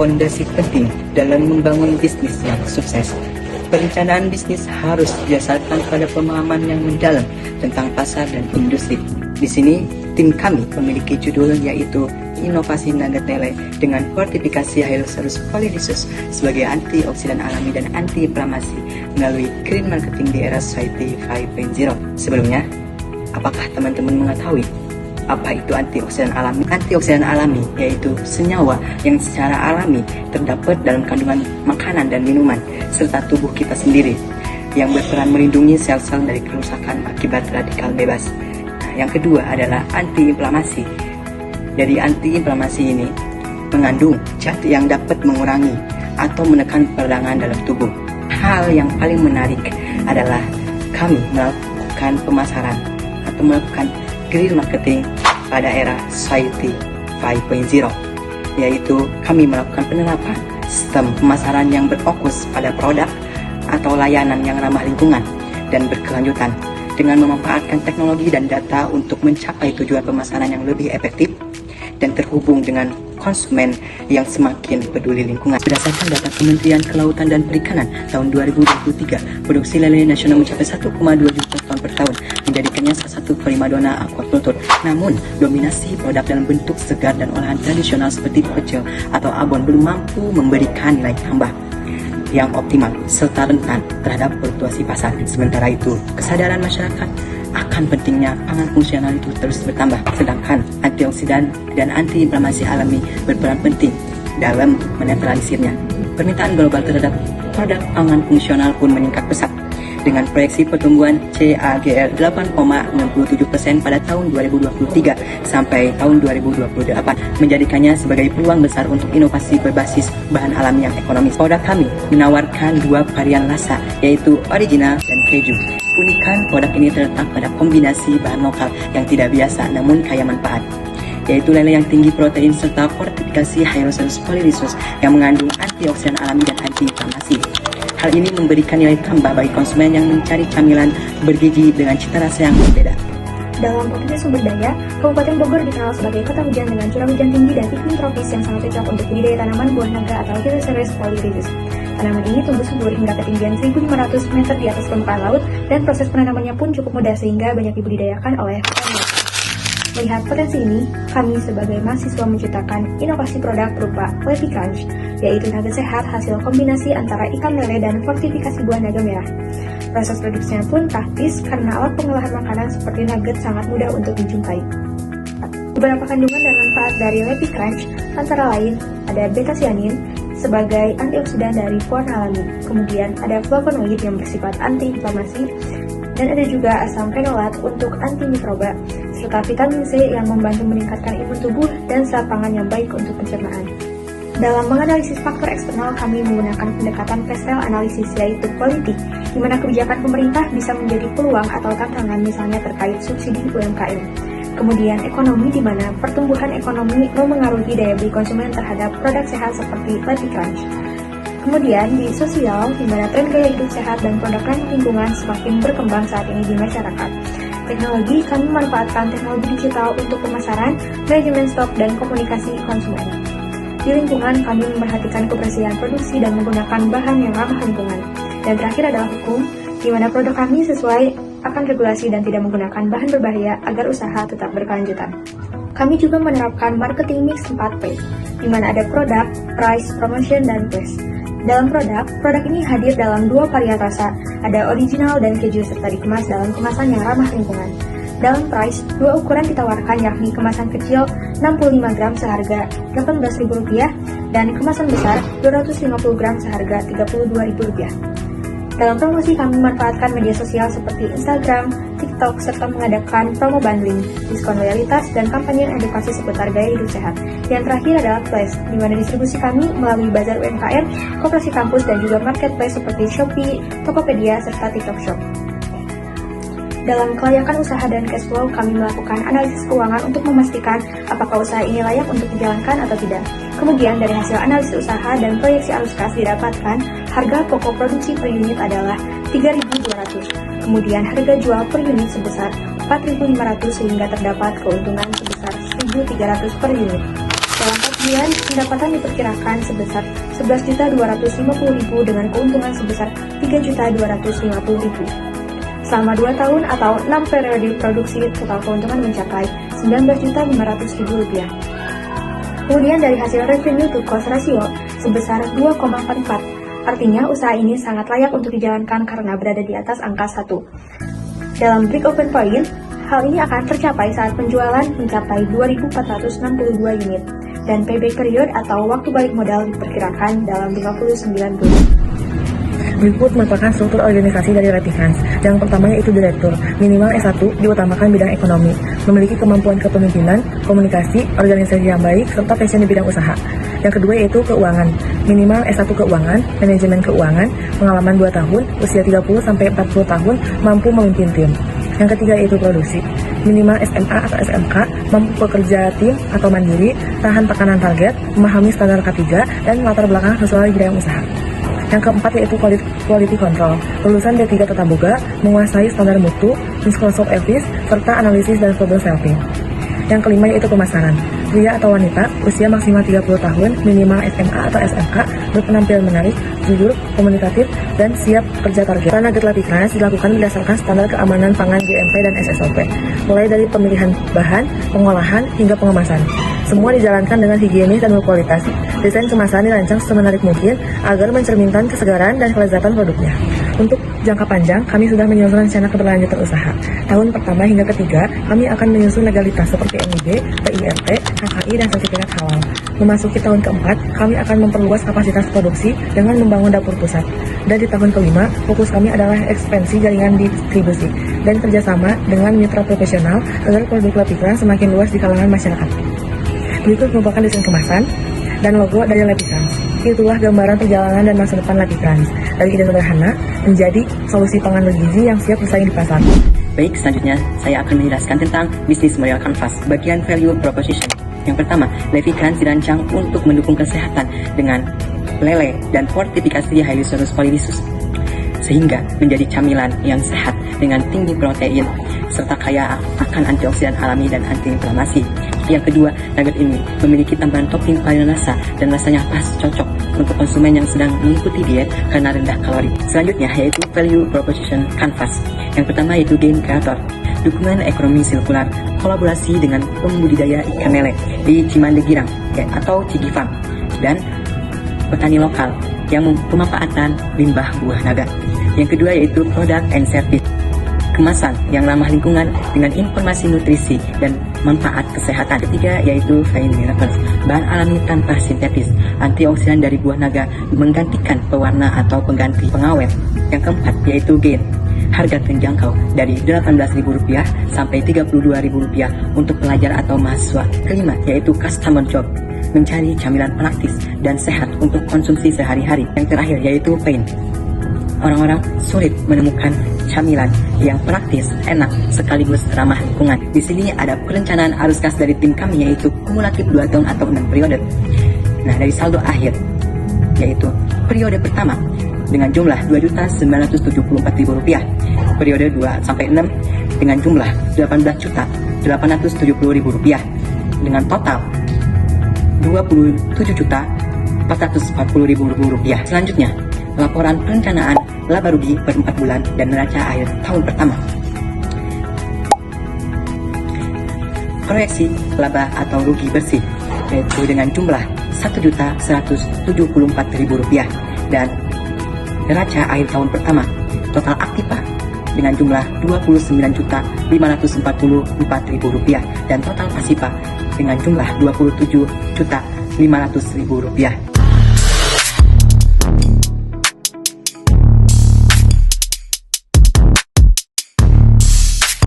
fondasi penting dalam membangun bisnis yang sukses. Perencanaan bisnis harus didasarkan pada pemahaman yang mendalam tentang pasar dan industri. Di sini, tim kami memiliki judul yaitu Inovasi Nugget Lele dengan fortifikasi Hyloceros polyrisus sebagai antioksidan alami dan anti-inflamasi melalui green marketing di era Society 5.0. Sebelumnya, apakah teman-teman mengetahui apa itu antioksidan alami? Antioksidan alami yaitu senyawa yang secara alami terdapat dalam kandungan makanan dan minuman serta tubuh kita sendiri yang berperan melindungi sel-sel dari kerusakan akibat radikal bebas. Nah, yang kedua adalah antiinflamasi. Dari antiinflamasi ini mengandung zat yang dapat mengurangi atau menekan peradangan dalam tubuh. Hal yang paling menarik adalah kami melakukan pemasaran atau melakukan green marketing pada era Society 5.0, yaitu kami melakukan penerapan sistem pemasaran yang berfokus pada produk atau layanan yang ramah lingkungan dan berkelanjutan dengan memanfaatkan teknologi dan data untuk mencapai tujuan pemasaran yang lebih efektif dan terhubung dengan konsumen yang semakin peduli lingkungan. Berdasarkan data Kementerian Kelautan dan Perikanan tahun 2023, produksi lele nasional mencapai 1,2 juta ton per tahun, menjadikannya salah satu primadona aquaculture. Namun, dominasi produk dalam bentuk segar dan olahan tradisional seperti pecel atau abon belum mampu memberikan nilai tambah yang optimal serta rentan terhadap fluktuasi pasar. Sementara itu, kesadaran masyarakat akan pentingnya pangan fungsional itu terus bertambah, sedangkan antioksidan dan antiinflamasi alami berperan penting dalam menetralisirnya. Permintaan global terhadap produk pangan fungsional pun meningkat pesat dengan proyeksi pertumbuhan CAGR 8,67% pada tahun 2023 sampai tahun 2028, menjadikannya sebagai peluang besar untuk inovasi berbasis bahan alami yang ekonomis. Produk kami menawarkan dua varian rasa, yaitu original dan keju. Keunikan produk ini terletak pada kombinasi bahan lokal yang tidak biasa namun kaya manfaat, yaitu lele yang tinggi protein serta fortifikasi Hyloceros polyrisus yang mengandung antioksidan alami dan anti-inflamasi. Hal ini memberikan nilai tambah bagi konsumen yang mencari camilan bergizi dengan cita rasa yang berbeda. Dalam potensi sumber daya, Kabupaten Bogor dikenal sebagai kota hujan dengan curah hujan tinggi dan iklim tropis yang sangat cocok untuk budidaya tanaman buah naga atau Hyloceros polyrisus. Tanaman ini tumbuh subur hingga ketinggian 1.500 meter di atas permukaan laut dan proses penanamannya pun cukup mudah sehingga banyak dibudidayakan oleh petani. Melihat potensi ini, kami sebagai mahasiswa menciptakan inovasi produk berupa Levy Crunch, yaitu nugget sehat hasil kombinasi antara ikan lele dan fortifikasi buah naga merah. Proses produksinya pun praktis karena alat pengolahan makanan seperti nugget sangat mudah untuk dijumpai. Beberapa kandungan dan manfaat dari Levy Crunch antara lain ada beta-cyanin sebagai antioksidan dari pewarna alami, kemudian ada flavonoid yang bersifat anti-inflamasi, dan ada juga asam fenolat untuk antimikroba, serta vitamin C yang membantu meningkatkan imun tubuh dan zat pangan yang baik untuk pencernaan. Dalam menganalisis faktor eksternal, kami menggunakan pendekatan pastel analisis yaitu politik, di mana kebijakan pemerintah bisa menjadi peluang atau tantangan misalnya terkait subsidi UMKM. Kemudian ekonomi, di mana pertumbuhan ekonomi memengaruhi daya beli konsumen terhadap produk sehat seperti Levy Crunch. Kemudian di sosial, di mana tren gaya hidup sehat dan produk ramah lingkungan semakin berkembang saat ini di masyarakat. Teknologi, kami memanfaatkan teknologi digital untuk pemasaran, manajemen stok, dan komunikasi konsumen. Di lingkungan, kami memperhatikan kebersihan produksi dan menggunakan bahan yang ramah lingkungan. Dan terakhir adalah hukum, di mana produk kami sesuai akan regulasi dan tidak menggunakan bahan berbahaya agar usaha tetap berkelanjutan. Kami juga menerapkan marketing mix 4P, di mana ada produk, price, promotion, dan place. Dalam produk ini hadir dalam dua varian rasa, ada original dan keju serta dikemas dalam kemasan yang ramah lingkungan. Dalam price, dua ukuran ditawarkan yakni kemasan kecil 65 gram seharga Rp18.000 dan kemasan besar 250 gram seharga Rp32.000. Dalam promosi kami memanfaatkan media sosial seperti Instagram, TikTok, serta mengadakan promo bundling, diskon loyalitas, dan kampanye edukasi seputar gaya hidup sehat. Yang terakhir adalah Flash, di mana distribusi kami melalui bazar UMKM, koperasi kampus, dan juga marketplace seperti Shopee, Tokopedia, serta TikTok Shop. Dalam kelayakan usaha dan cash flow, kami melakukan analisis keuangan untuk memastikan apakah usaha ini layak untuk dijalankan atau tidak. Kemudian dari hasil analisis usaha dan proyeksi arus kas didapatkan, harga pokok produksi per unit adalah Rp3.200. Kemudian harga jual per unit sebesar Rp4.500 sehingga terdapat keuntungan sebesar Rp1.300 per unit. Dalam Kemudian, pendapatan diperkirakan sebesar 11.250.000 dengan keuntungan sebesar 3.250.000. Selama 2 tahun atau 6 periode produksi, total keuntungan mencapai 19.500.000 rupiah. Kemudian dari hasil revenue to cost ratio sebesar 2,44. Artinya usaha ini sangat layak untuk dijalankan karena berada di atas angka 1. Dalam break open point, hal ini akan tercapai saat penjualan mencapai 2.462 unit dan payback period atau waktu balik modal diperkirakan dalam 59 bulan. Berikut merupakan struktur organisasi dari Latifrance. Yang pertama yaitu direktur, minimal S1, diutamakan bidang ekonomi, memiliki kemampuan kepemimpinan, komunikasi, organisasi yang baik, serta passion di bidang usaha. Yang kedua yaitu keuangan, minimal S1 keuangan, manajemen keuangan, pengalaman 2 tahun, usia 30-40 tahun, mampu memimpin tim. Yang ketiga yaitu produksi, minimal SMA atau SMK, mampu bekerja tim atau mandiri, tahan tekanan target, memahami standar K3, dan latar belakang sesuai bidang usaha. Yang keempat yaitu quality control, lulusan D3 Tata Boga, menguasai standar mutu, Microsoft Office, serta analisis dan problem solving. Yang kelima yaitu pemasaran, pria atau wanita, usia maksimal 30 tahun, minimal SMA atau SMK, berpenampilan menarik, jujur, komunikatif, dan siap kerja target. Target Latifrance dilakukan berdasarkan standar keamanan pangan GMP dan SSOP, mulai dari pemilihan bahan, pengolahan, hingga pengemasan. Semua dijalankan dengan higienis dan berkualitas. Desain kemasan dirancang semenarik mungkin agar mencerminkan kesegaran dan kelezatan produknya. Untuk jangka panjang, kami sudah menyusun rencana keberlanjutan usaha. Tahun pertama hingga ketiga, kami akan menyusun legalitas seperti NIB, PIRT, HKI, dan sertifikat halal. Memasuki tahun keempat, kami akan memperluas kapasitas produksi dengan membangun dapur pusat. Dan di tahun kelima, fokus kami adalah ekspansi jaringan distribusi dan kerjasama dengan mitra profesional agar produk Latifrance semakin luas di kalangan masyarakat. Berikut merupakan desain kemasan dan logo dari Latifrance. Itulah gambaran perjalanan dan masa depan Latifrance. Dari ide sederhana menjadi solusi pangan bergizi yang siap bersaing di pasar. Baik, selanjutnya saya akan menjelaskan tentang bisnis model Canvas, bagian value proposition. Yang pertama, Latifrance dirancang untuk mendukung kesehatan dengan lele dan fortifikasi Hylosaurus polylysus, sehingga menjadi camilan yang sehat dengan tinggi protein serta kaya akan antioksidan alami dan antiinflamasi. Yang kedua, nugget ini memiliki tambahan topping varian rasa dan rasanya pas cocok untuk konsumen yang sedang mengikuti diet karena rendah kalori. Selanjutnya yaitu value proposition Canvas. Yang pertama yaitu game creator, dukungan ekonomi sirkular, kolaborasi dengan pembudidaya ikan lele di Cimandegirang atau Cigi Farm, dan petani lokal yang pemanfaatan limbah buah naga. Yang kedua yaitu product and service, kemasan yang ramah lingkungan dengan informasi nutrisi dan manfaat kesehatan. Ketiga yaitu Fine Minerals, bahan alami tanpa sintetis, antioksidan dari buah naga menggantikan pewarna atau pengganti pengawet. Yang keempat yaitu Gain, harga terjangkau dari Rp18.000 sampai Rp32.000 untuk pelajar atau mahasiswa. Kelima yaitu Customer Job, mencari camilan praktis dan sehat untuk konsumsi sehari-hari. Yang terakhir yaitu Pain, orang-orang sulit menemukan camilan yang praktis, enak, sekaligus ramah lingkungan. Di sini ada perencanaan arus kas dari tim kami yaitu kumulatif 2 tahun atau 6 periode. Nah, dari saldo akhir yaitu periode pertama dengan jumlah Rp2.974.000, periode 2 sampai 6 dengan jumlah Rp18.870.000 dengan total Rp27.440.000. Selanjutnya, laporan perencanaan laba rugi per 4 bulan dan neraca akhir tahun pertama. Proyeksi laba atau rugi bersih yaitu dengan jumlah Rp1.174.000 dan neraca akhir tahun pertama. Total aktiva dengan jumlah Rp29.544.000 dan total pasifa dengan jumlah Rp27.500.000.